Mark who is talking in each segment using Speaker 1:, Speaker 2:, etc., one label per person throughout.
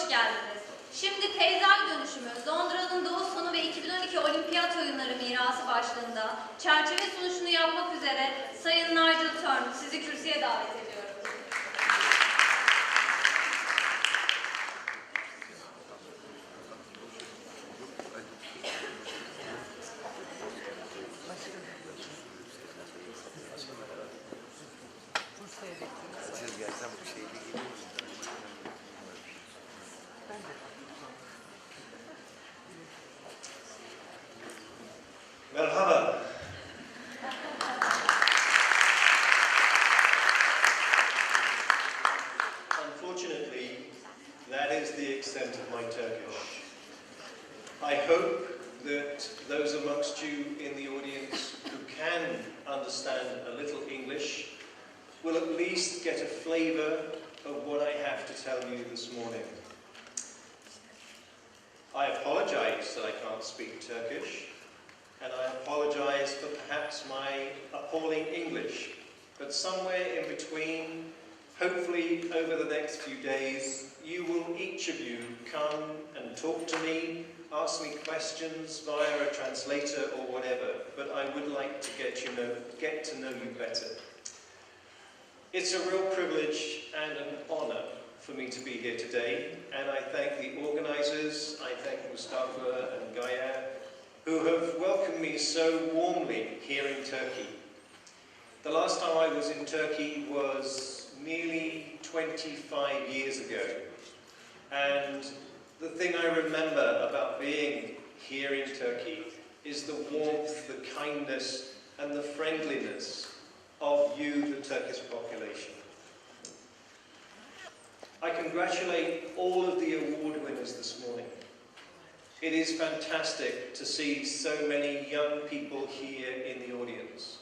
Speaker 1: hoş geldiniz. Şimdi Peyzaj dönüşümü, Londra'nın Doğu sonu ve 2012 Olimpiyat Oyunları mirası başlığında çerçeve sunuşunu yapmak üzere Sayın Nigel THOURNE sizi kürsüye davet ediyorum.
Speaker 2: Merhaba. Unfortunately, that is the extent of my Turkish. I hope that those amongst you in the audience who can understand a little English will at least get a flavour of what I have to tell you this morning. I apologise that I can't speak Turkish, and I apologise for perhaps my appalling English, but somewhere in between, hopefully over the next few days, you will, each of you, come and talk to me, ask me questions via a translator or whatever, but I would like to get to know you better. It's a real privilege and an honour for me to be here today, and I thank the organisers, I thank Mustafa and Gaia, who have welcomed me so warmly here in Turkey. The last time I was in Turkey was nearly 25 years ago, and the thing I remember about being here in Turkey is the warmth, the kindness and the friendliness of you, the Turkish population. I congratulate all of the award winners this morning. It is fantastic to see so many young people here in the audience.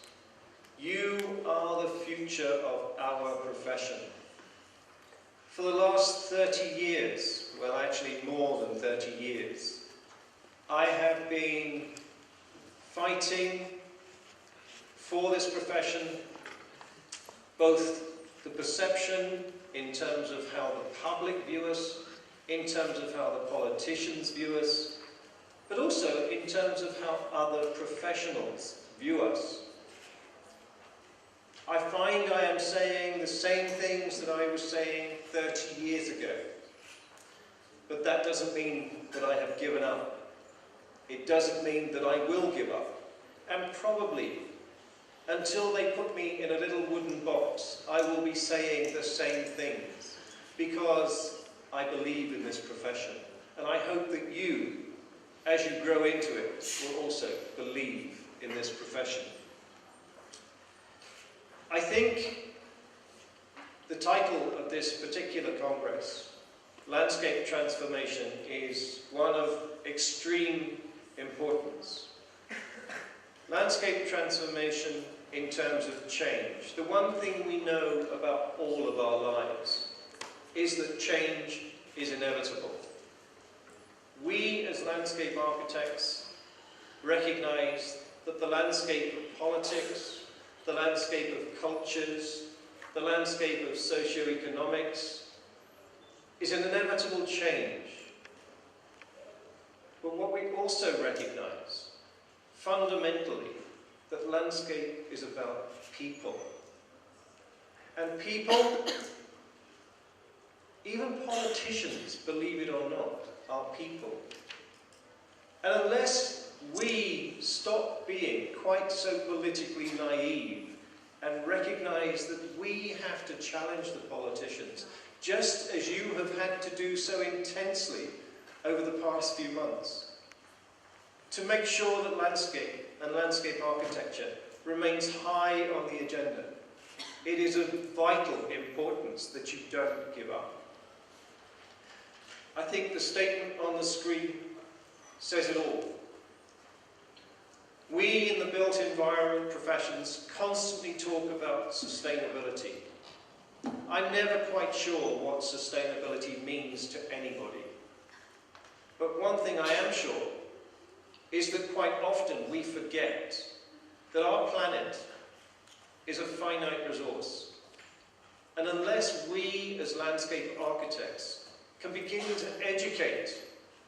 Speaker 2: You are the future of our profession. For the last 30 years, well actually more than 30 years, I have been fighting for this profession, both the perception in terms of how the public view us, in terms of how the politicians view us, but also in terms of how other professionals view us. I find I am saying the same things that I was saying 30 years ago, but that doesn't mean that I have given up. It doesn't mean that I will give up, and probably until they put me in a little wooden box, I will be saying the same things, because I believe in this profession, and I hope that you, as you grow into it, will also believe in this profession. I think the title of this particular Congress, Landscape Transformation, is one of extreme importance. Landscape transformation in terms of change. The one thing we know about all of our lives is that change is inevitable. We as landscape architects recognize that the landscape of politics, the landscape of cultures, the landscape of socio-economics is an inevitable change. But what we also recognize, fundamentally, that landscape is about people. And people, even politicians, believe it or not, are people. And unless we stop being quite so politically naive and recognize that we have to challenge the politicians, just as you have had to do so intensely over the past few months, to make sure that landscape and landscape architecture remains high on the agenda. It is of vital importance that you don't give up. I think the statement on the screen says it all. We in the built environment professions constantly talk about sustainability. I'm never quite sure what sustainability means to anybody. But one thing I am sure is that quite often we forget that our planet is a finite resource. And unless we as landscape architects can begin to educate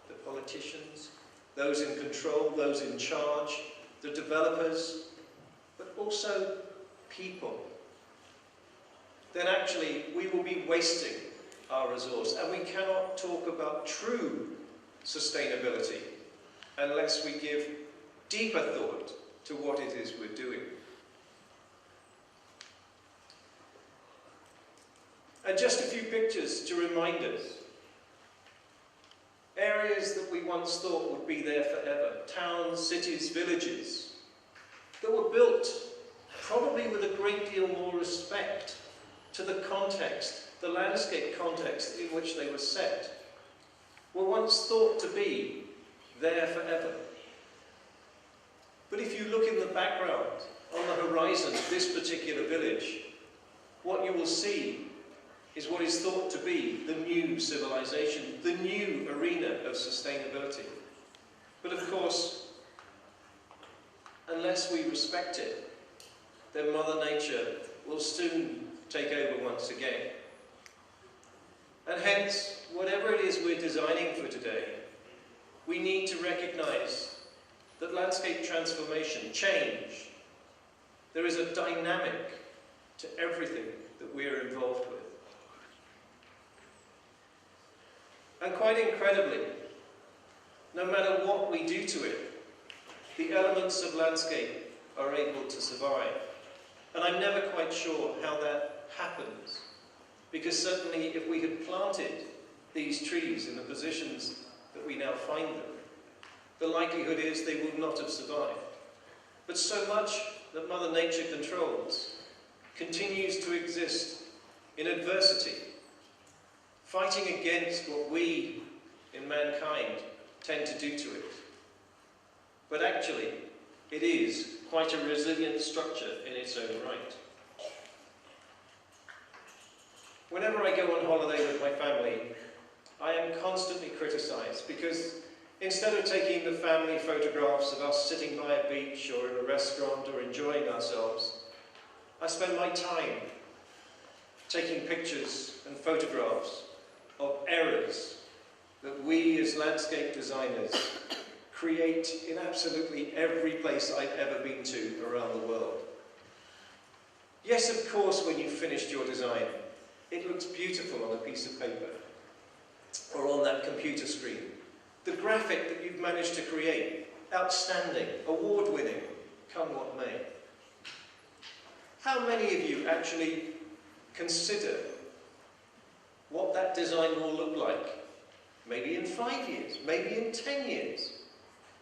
Speaker 2: the politicians, those in control, those in charge, the developers, but also people, then actually we will be wasting our resource, and we cannot talk about true sustainability unless we give deeper thought to what it is we're doing. And just a few pictures to remind us. Areas that we once thought would be there forever, towns, cities, villages, that were built probably with a great deal more respect to the context, the landscape context in which they were set, were once thought to be there forever. But if you look in the background, on the horizon of this particular village, what you will see is what is thought to be the new civilization, the new arena of sustainability. But of course, unless we respect it, then Mother Nature will soon take over once again. And hence, whatever it is we're designing for today, we need to recognize that landscape transformation, change, there is a dynamic to everything that we're involved with. And quite incredibly, no matter what we do to it, the elements of landscape are able to survive. And I'm never quite sure how that happens, because certainly if we had planted these trees in the positions that we now find them, the likelihood is they would not have survived. But so much that Mother Nature controls continues to exist in adversity, fighting against what we, in mankind, tend to do to it. But actually, it is quite a resilient structure in its own right. Whenever I go on holiday with my family, I am constantly criticised because instead of taking the family photographs of us sitting by a beach or in a restaurant or enjoying ourselves, I spend my time taking pictures and photographs of errors that we as landscape designers create in absolutely every place I've ever been to around the world. Yes, of course, when you've finished your design, it looks beautiful on a piece of paper or on that computer screen. The graphic that you've managed to create, outstanding, award-winning, come what may. How many of you actually consider what that design will look like? Maybe in 5 years, maybe in 10 years.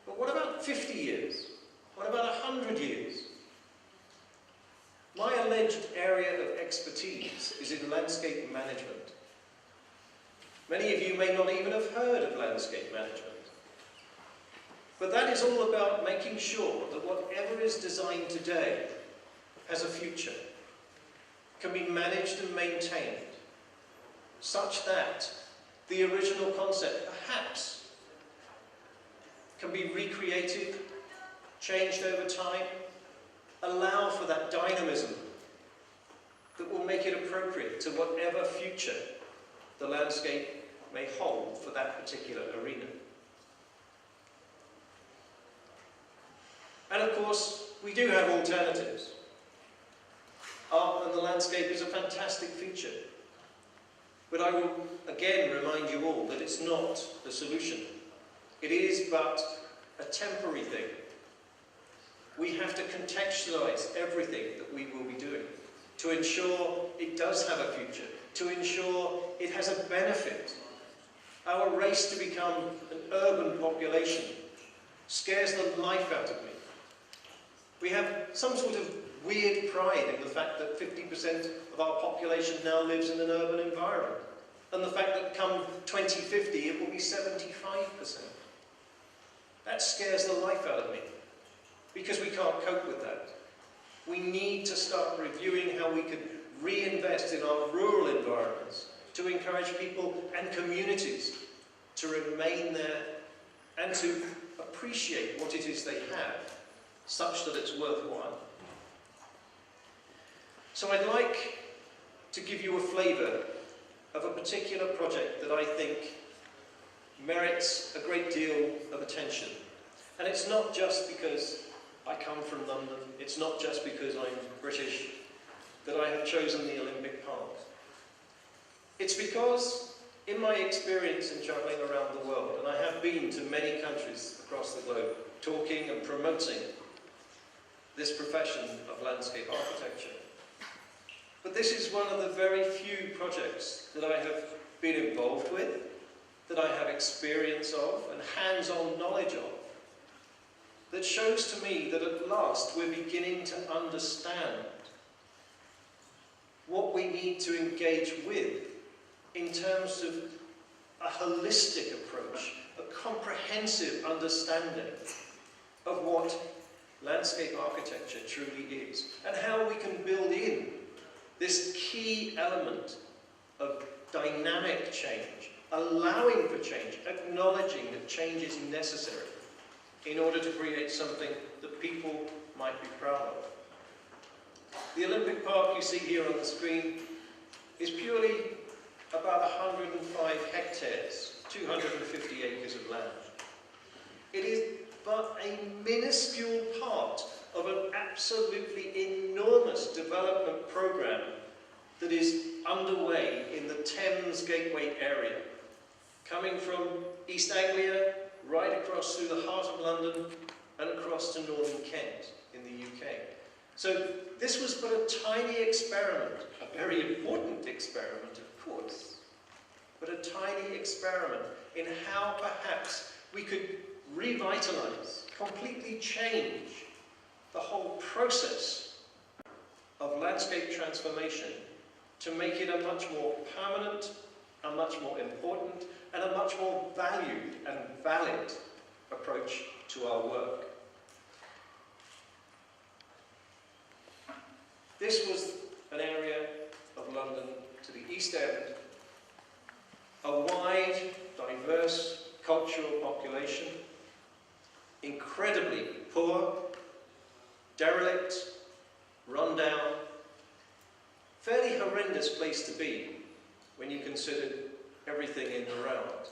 Speaker 2: But what about 50 years? What about 100 years? My alleged area of expertise is in landscape management. Many of you may not even have heard of landscape management. But that is all about making sure that whatever is designed today has a future, can be managed and maintained, such that the original concept perhaps can be recreated, changed over time, allow for that dynamism that will make it appropriate to whatever future the landscape may hold for that particular arena. And of course, we do have alternatives. Art and the landscape is a fantastic feature. But I will again remind you all that it's not the solution. It is but a temporary thing. We have to contextualize everything that we will be doing to ensure it does have a future, to ensure it has a benefit. Our race to become an urban population scares the life out of me. We have some sort of weird pride in the fact that 50% of our population now lives in an urban environment, and the fact that come 2050 it will be 75%. That scares the life out of me, because we can't cope with that. We need to start reviewing how we can reinvest in our rural environments to encourage people and communities to remain there and to appreciate what it is they have, such that it's worthwhile. So I'd like to give you a flavour of a particular project that I think merits a great deal of attention. And it's not just because I come from London, it's not just because I'm British, that I have chosen the Olympic Park. It's because, in my experience in travelling around the world, and I have been to many countries across the globe, talking and promoting this profession of landscape architecture. But this is one of the very few projects that I have been involved with, that I have experience of and hands-on knowledge of, that shows to me that at last we're beginning to understand what we need to engage with in terms of a holistic approach, a comprehensive understanding of what landscape architecture truly is, and how we can build in this key element of dynamic change, allowing for change, acknowledging that change is necessary in order to create something that people might be proud of. The Olympic Park you see here on the screen is purely about 105 hectares, 250 acres of land. It is but a minuscule part of an absolutely enormous development program that is underway in the Thames Gateway area, coming from East Anglia right across through the heart of London and across to northern Kent in the UK. So this was but a tiny experiment, a very important experiment of course, but a tiny experiment in how perhaps we could revitalise, completely change the whole process of landscape transformation to make it a much more permanent, a much more important, and a much more valued and valid approach to our work. This was an area of London to the East End, a wide, diverse cultural population, incredibly poor, derelict, run down, fairly horrendous place to be when you consider everything in and around.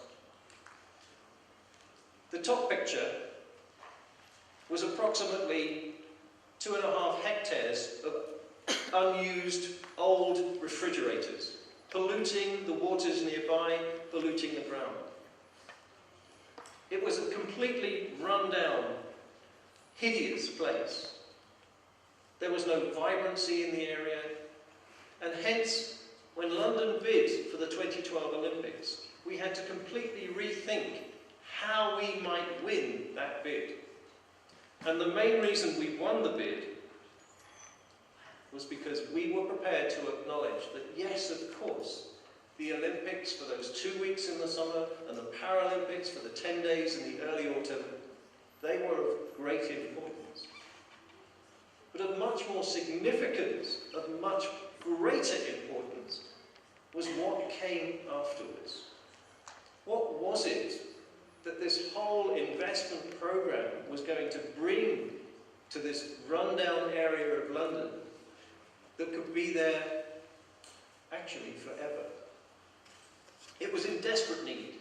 Speaker 2: The top picture was approximately 2.5 hectares of unused old refrigerators, polluting the waters nearby, polluting the ground. It was a completely run-down, hideous place. There was no vibrancy in the area, and hence, when London bid for the 2012 Olympics, we had to completely rethink how we might win that bid. And the main reason we won the bid was because we were prepared to acknowledge that, yes, of course, the Olympics for those 2 weeks in the summer and the Paralympics for the 10 days in the early autumn, they were of great importance. But of much more significance, of much greater importance, was what came afterwards. What was it that this whole investment program was going to bring to this rundown area of London that could be there actually forever? It was in desperate need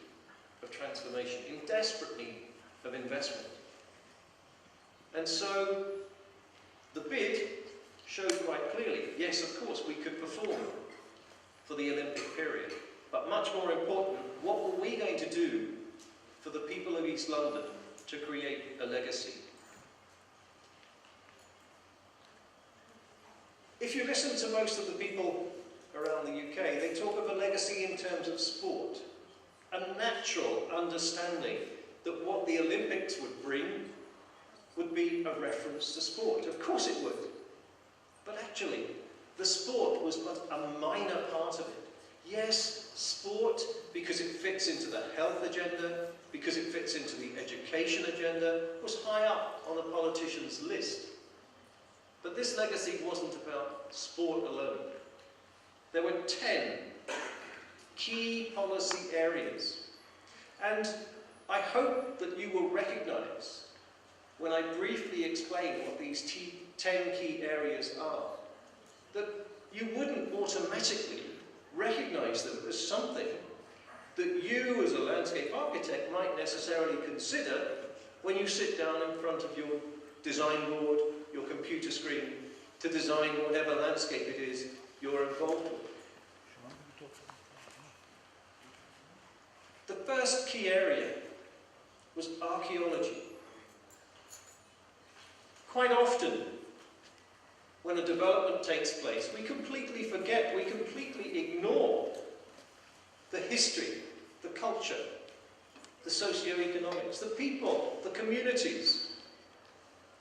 Speaker 2: of transformation, in desperate need of investment. And so the bid showed quite clearly, yes, of course, we could perform for the Olympic period. But much more important, what were we going to do for the people of East London to create a legacy? If you listen to most of the people around the UK, they talk of a legacy in terms of sport, a natural understanding that what the Olympics would bring would be a reference to sport. Of course it would. But actually, the sport was but a minor part of it. Yes, sport, because it fits into the health agenda, because it fits into the education agenda, was high up on the politicians' list. But this legacy wasn't about sport alone. There were 10 key policy areas. And I hope that you will recognise, when I briefly explain what these 10 key areas are, that you wouldn't automatically recognise them as something that you as a landscape architect might necessarily consider when you sit down in front of your design board, your computer screen, to design whatever landscape it is you're involved with. The first key area was archaeology. Quite often, when a development takes place, we completely forget, we completely ignore the history, the culture, the socio-economics, the people, the communities,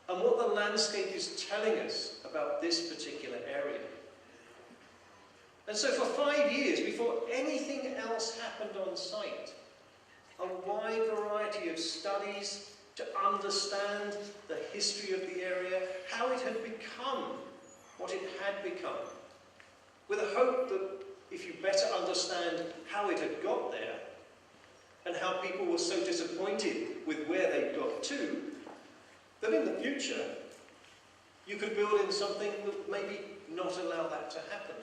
Speaker 2: and what the landscape is telling us about this particular area. And so for 5 years, before anything else happened on site, a wide variety of studies to understand the history of the area, how it had become what it had become, with a hope that if you better understand how it had got there, and how people were so disappointed with where they'd got to, that in the future, you could build in something that maybe not allow that to happen.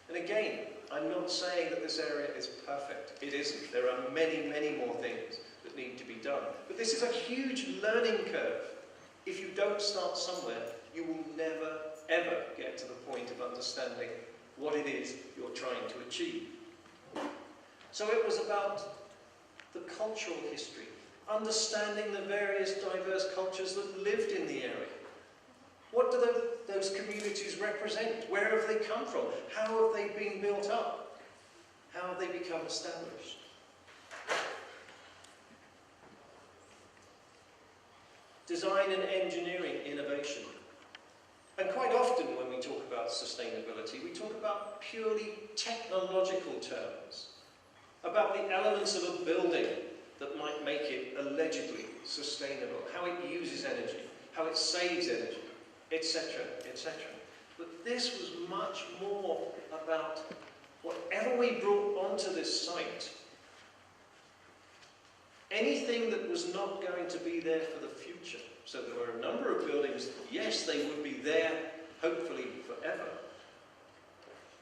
Speaker 2: And again, I'm not saying that this area is perfect. It isn't. There are many, many more things that need to be done. But this is a huge learning curve. If you don't start somewhere, you will never, ever get to the point of understanding what it is you're trying to achieve. So it was about the cultural history, understanding the various diverse cultures that lived in the area. What do those communities represent? Where have they come from? How have they been built up? How have they become established? Design and engineering innovation. And quite often when we talk about sustainability, we talk about purely technological terms, about the elements of a building that might make it allegedly sustainable, how it uses energy, how it saves energy, etc., etc. But this was much more about whatever we brought onto this site, anything that was not going to be there for the future. So there were a number of buildings, yes, they would be there, hopefully forever.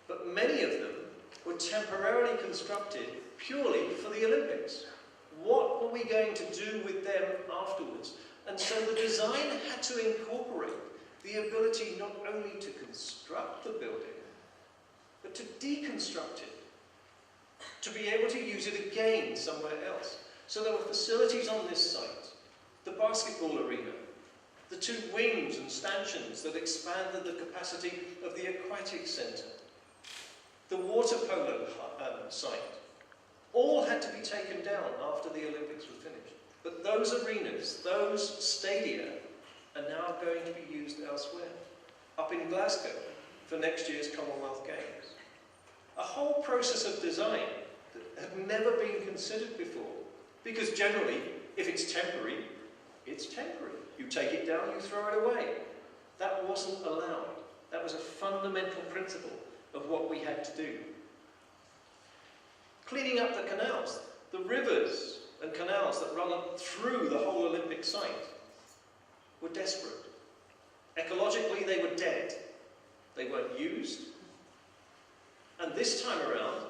Speaker 2: But many of them were temporarily constructed purely for the Olympics. What were we going to do with them afterwards? And so the design had to incorporate the ability not only to construct the building, but to deconstruct it, to be able to use it again somewhere else. So there were facilities on this site, the basketball arena, the 2 wings and stanchions that expanded the capacity of the aquatic centre, the water polo site, all had to be taken down after the Olympics were finished. But those arenas, those stadia, are now going to be used elsewhere, up in Glasgow for next year's Commonwealth Games. A whole process of design that had never been considered before, because generally, if it's temporary, it's temporary. You take it down, you throw it away. That wasn't allowed. That was a fundamental principle of what we had to do. Cleaning up the canals, the rivers and canals that run up through the whole Olympic site were desperate. Ecologically, they were dead. They weren't used. And this time around,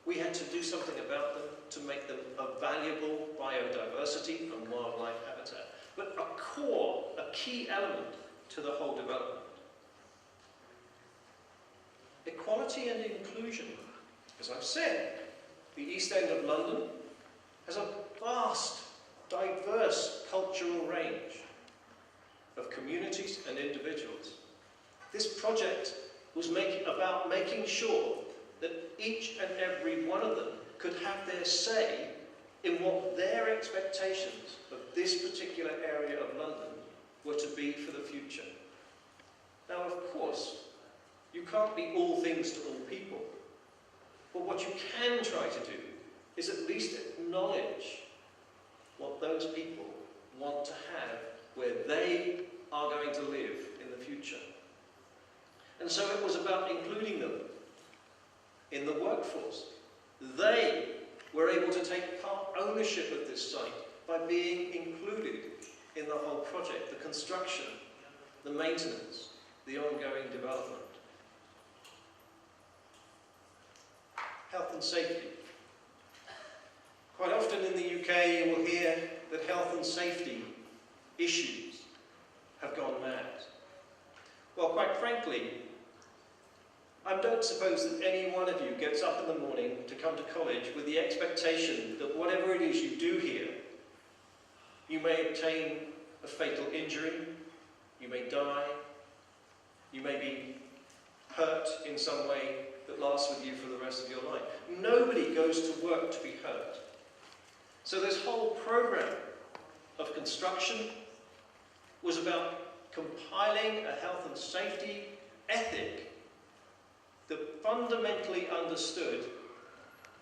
Speaker 2: we had to do something about them to make them a valuable biodiversity and wildlife habitat. But a core, a key element to the whole development. Equality and inclusion. As I've said, the East End of London has a vast, diverse cultural range of communities and individuals. This project was about making sure that each and every one of them could have their say in what their expectations of this particular area of London were to be for the future. Now, of course, you can't be all things to all people, but what you can try to do is at least acknowledge what those people want to have where they are going to live in the future. And so it was about including them in the workforce. They were able to take part ownership of this site by being included in the whole project, the construction, the maintenance, the ongoing development. health and safety. Quite often in the UK you will hear that health and safety issues have gone mad. Well, quite frankly, I don't suppose that any one of you gets up in the morning to come to college with the expectation that whatever it is you do here, you may obtain a fatal injury, you may die, you may be hurt in some way that lasts with you for the rest of your life. Nobody goes to work to be hurt. So this whole program of construction was about compiling a health and safety ethic that fundamentally understood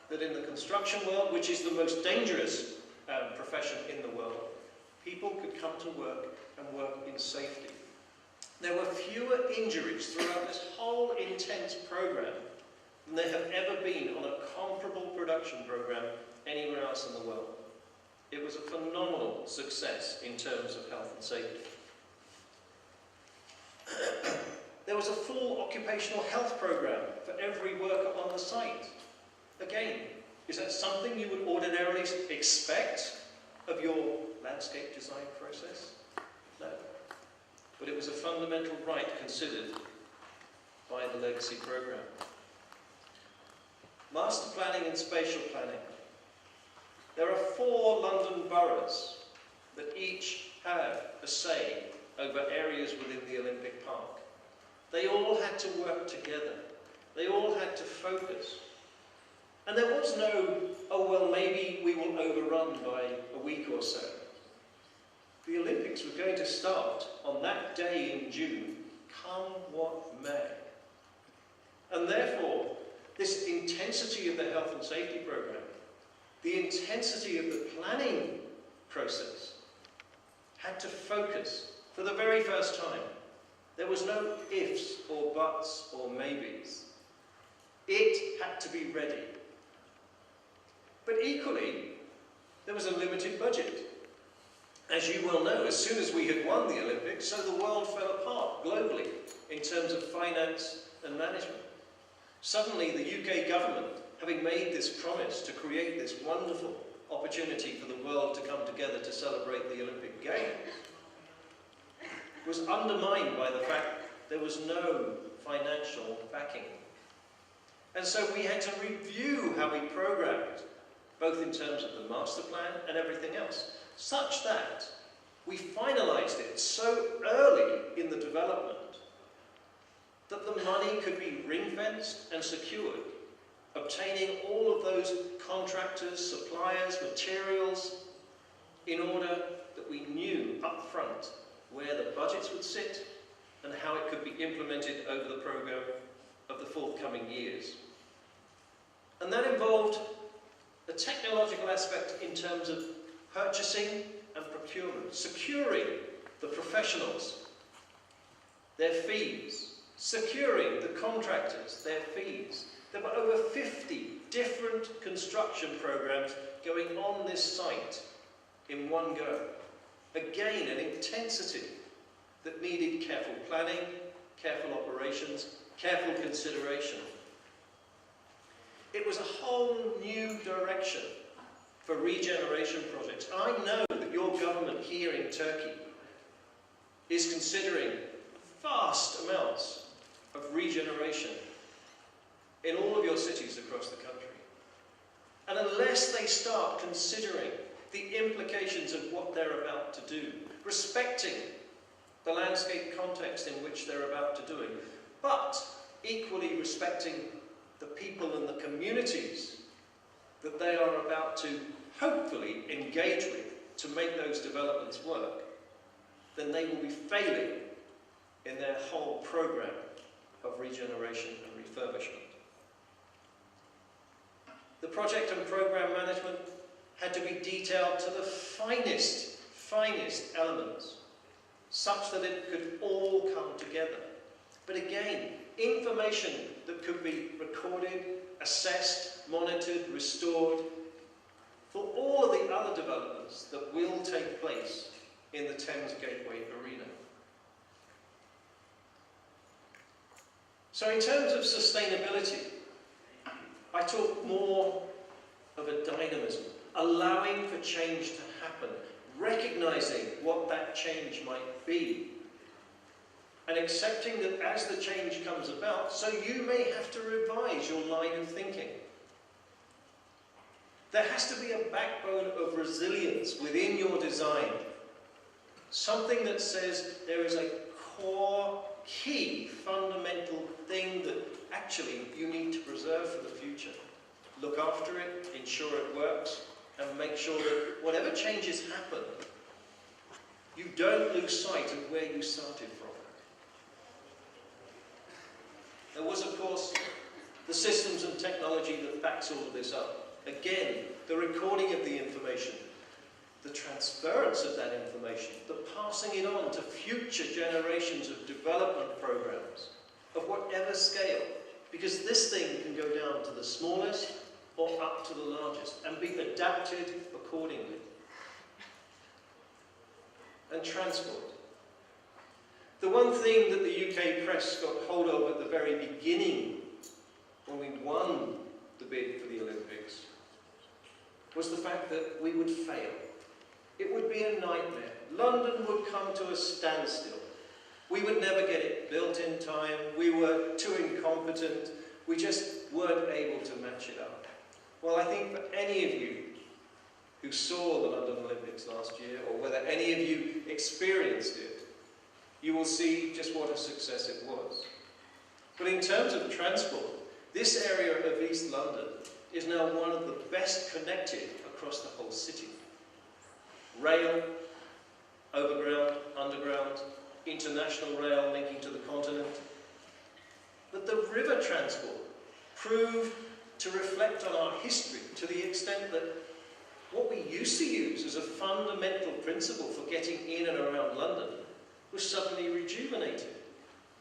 Speaker 2: that in the construction world, which is the most dangerous profession in the world, people could come to work and work in safety. There were fewer injuries throughout this whole intense program than there have ever been on a comparable production program anywhere else in the world. It was a phenomenal success in terms of health and safety. There was a full occupational health program for every worker on the site. Again, is that something you would ordinarily expect of your landscape design process? No. But it was a fundamental right considered by the legacy program. Master planning and spatial planning. There are 4 London boroughs that each have a say over areas within the Olympic Park. They all had to work together. They all had to focus. And there was no, oh well, maybe we will overrun by a week or so. The Olympics were going to start on that day in June, come what may. And therefore, this intensity of the health and safety program, the intensity of the planning process, had to focus for the very first time. There was no ifs or buts or maybes. It had to be ready. But equally, there was a limited budget. As you well know, as soon as we had won the Olympics, so the world fell apart globally in terms of finance and management. Suddenly, the UK government, having made this promise to create this wonderful opportunity for the world to come together to celebrate the Olympic Games, was undermined by the fact there was no financial backing. And so we had to review how we programmed, both in terms of the master plan and everything else, such that we finalized it so early in the development that the money could be ring-fenced and secured, obtaining all of those contractors, suppliers, materials, in order that we knew up front where the budgets would sit and how it could be implemented over the program of the forthcoming years. And that involved a technological aspect in terms of purchasing and procurement, securing the professionals, their fees, securing the contractors, their fees. There were over 50 different construction programs going on this site in one go. Again, an intensity that needed careful planning, careful operations, careful consideration. It was a whole new direction for regeneration projects. I know that your government here in Turkey is considering vast amounts of regeneration in all of your cities across the country. And unless they start considering the implications of what they're about to do, respecting the landscape context in which they're about to do it, but equally respecting the people and the communities that they are about to hopefully engage with to make those developments work, then they will be failing in their whole program of regeneration and refurbishment. The project and program management had to be detailed to the finest elements, such that it could all come together. But again, information that could be recorded, assessed, monitored, restored, for all of the other developments that will take place in the Thames Gateway arena. So in terms of sustainability, I I talk more of a dynamism, allowing for change to happen, recognizing what that change might be, and accepting that as the change comes about, so you may have to revise your line of thinking. There has to be a backbone of resilience within your design. Something that says there is a core, key, fundamental thing that actually you need to preserve for the future. Look after it, ensure it works, and make sure that whatever changes happen, you don't lose sight of where you started from. There was, of course, the systems and technology that backs all of this up. Again, the recording of the information, the transference of that information, the passing it on to future generations of development programs of whatever scale, because this thing can go down to the smallest or up to the largest and be adapted accordingly. And transport. The one thing that the UK press got hold of at the very beginning, when we won the bid for the Olympics, was the fact that we would fail. It would be a nightmare. London would come to a standstill. We would never get it built in time. We were too incompetent. We just weren't able to match it up. Well, I think for any of you who saw the London Olympics last year, or whether any of you experienced it, you will see just what a success it was. But in terms of transport, this area of East London is now one of the best connected across the whole city. Rail, overground, underground, international rail linking to the continent. But the river transport proved to reflect on our history to the extent that what we used to use as a fundamental principle for getting in and around London was suddenly rejuvenated.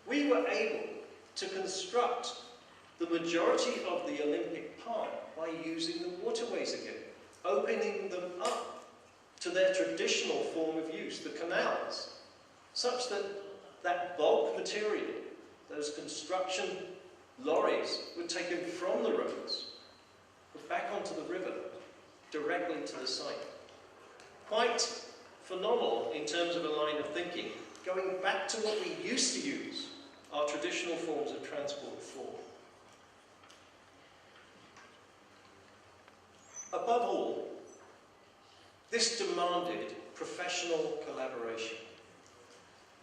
Speaker 2: We were able to construct the majority of the Olympic Park by using the waterways again, opening them up to their traditional form of use, the canals, such that that bulk material, those construction lorries, were taken from the roads, but back onto the river, directly to the site. Quite phenomenal in terms of a line of thinking, going back to what we used to use our traditional forms of transport for. Above all, this demanded professional collaboration.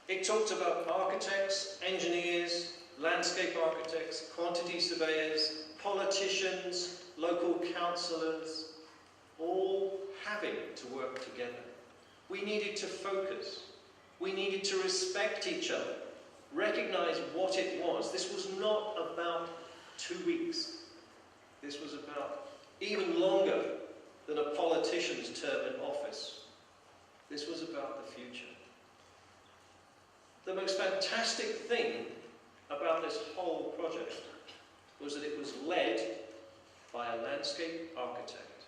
Speaker 2: It talked about architects, engineers, landscape architects, quantity surveyors, politicians, local councillors, all having to work together. We needed to focus. We needed to respect each other, recognize what it was. This was not about 2 weeks. This was about even longer than a politician's term in office. This was about the future. The most fantastic thing about this whole project was that it was led by a landscape architect.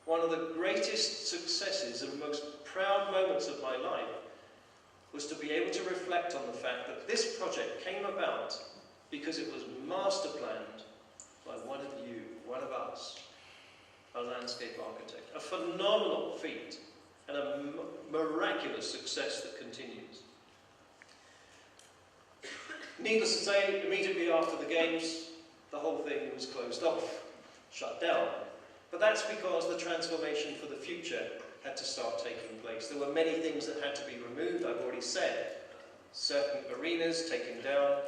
Speaker 2: One of the greatest successes and most proud moments of my life was to be able to reflect on the fact that this project came about because it was master planned by one of you, one of us, a landscape architect. A phenomenal feat and a miraculous success that continues. Needless to say, immediately after the Games, the whole thing was closed off, shut down. But that's because the transformation for the future had to start taking place. There were many things that had to be removed, I've already said. Certain arenas taken down,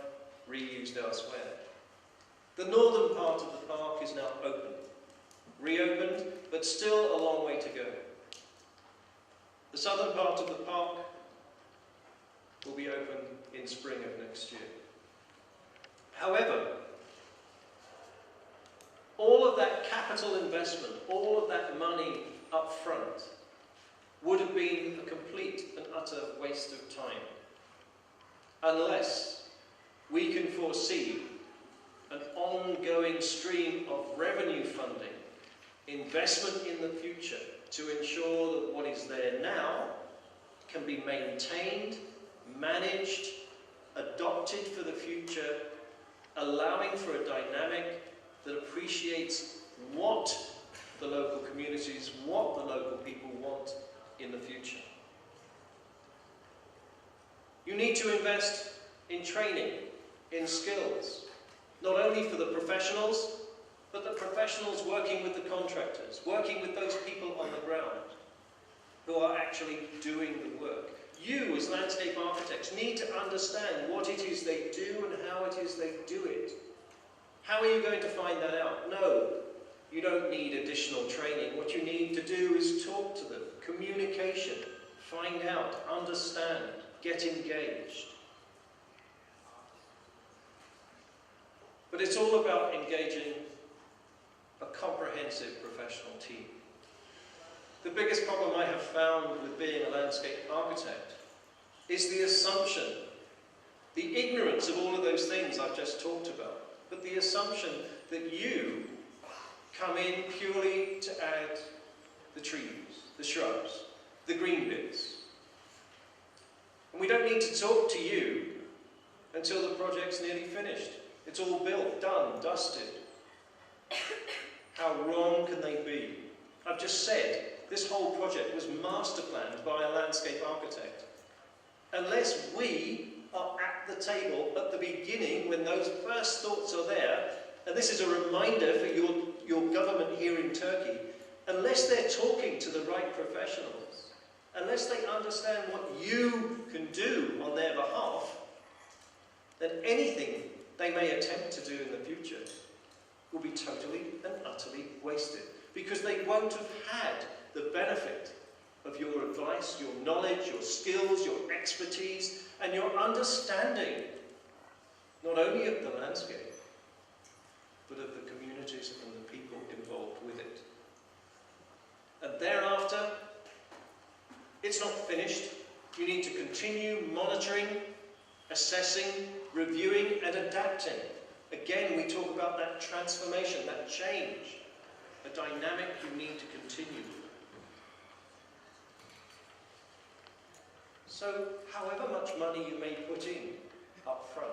Speaker 2: reused elsewhere. The northern part of the park is now open. Reopened, but still a long way to go. The southern part of the park will be open in spring of next year. However, all of that capital investment, all of that money up front, would have been a complete and utter waste of time unless we can foresee an ongoing stream of revenue funding, investment in the future to ensure that what is there now can be maintained, managed, adopted for the future, allowing for a dynamic, that appreciates what the local communities, what the local people want in the future. You need to invest in training, in skills, not only for the professionals, but the professionals working with the contractors, working with those people on the ground who are actually doing the work. You, as landscape architects, need to understand what it is they do and how it is they do it. How are you going to find that out? No, you don't need additional training. What you need to do is talk to them, communication, find out, understand, get engaged. But it's all about engaging a comprehensive professional team. The biggest problem I have found with being a landscape architect is the assumption, the ignorance of all of those things I've just talked about, but the assumption that you come in purely to add the trees, the shrubs, the green bits. And we don't need to talk to you until the project's nearly finished. It's all built, done, dusted. How wrong can they be? I've just said this whole project was master planned by a landscape architect. Unless we are at the table at the beginning when those first thoughts are there, and this is a reminder for your government here in Turkey, unless they're talking to the right professionals, unless they understand what you can do on their behalf, then anything they may attempt to do in the future will be totally and utterly wasted, because they won't have had the benefit of your advice, your knowledge, your skills, your expertise, and your understanding, not only of the landscape, but of the communities and the people involved with it. And thereafter, it's not finished. You need to continue monitoring, assessing, reviewing, and adapting. Again, we talk about that transformation, that change, a dynamic you need to continue. So, however much money you may put in up front,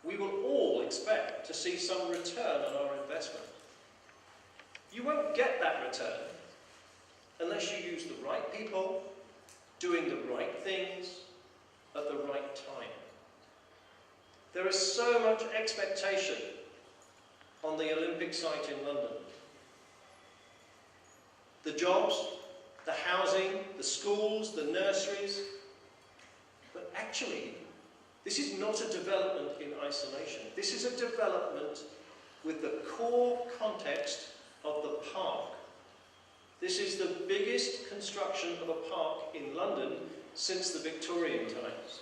Speaker 2: we will all expect to see some return on our investment. You won't get that return unless you use the right people, doing the right things at the right time. There is so much expectation on the Olympic site in London. The jobs, the housing, the schools, the nurseries. But actually, this is not a development in isolation. This is a development with the core context of the park. This is the biggest construction of a park in London since the Victorian times.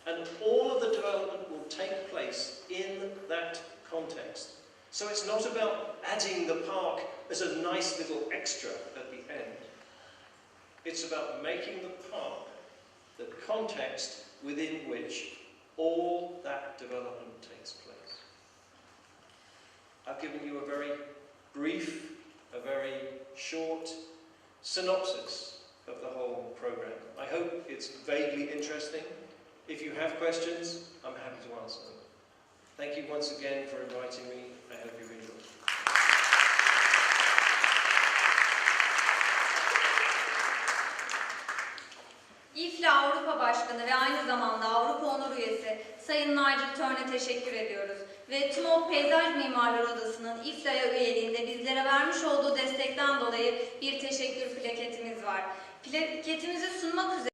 Speaker 2: And all of the development will take place in that context. So it's not about adding the park as a nice little extra at the end. It's about making the park the context within which all that development takes place. I've given you a very brief, a very short synopsis of the whole programme. I hope it's vaguely interesting. If you have questions, I'm happy to answer them. Thank you once again for inviting me. I hope you've enjoyed it.
Speaker 1: İFLA Avrupa Başkanı ve aynı zamanda Avrupa Onur Üyesi Sayın Nigel THOURNE teşekkür ediyoruz. Ve TMMOB Peyzaj Mimarları Odası'nın İFLA'ya üyeliğinde bizlere vermiş olduğu destekten dolayı bir teşekkür plaketimiz var. Plaketimizi sunmak üzere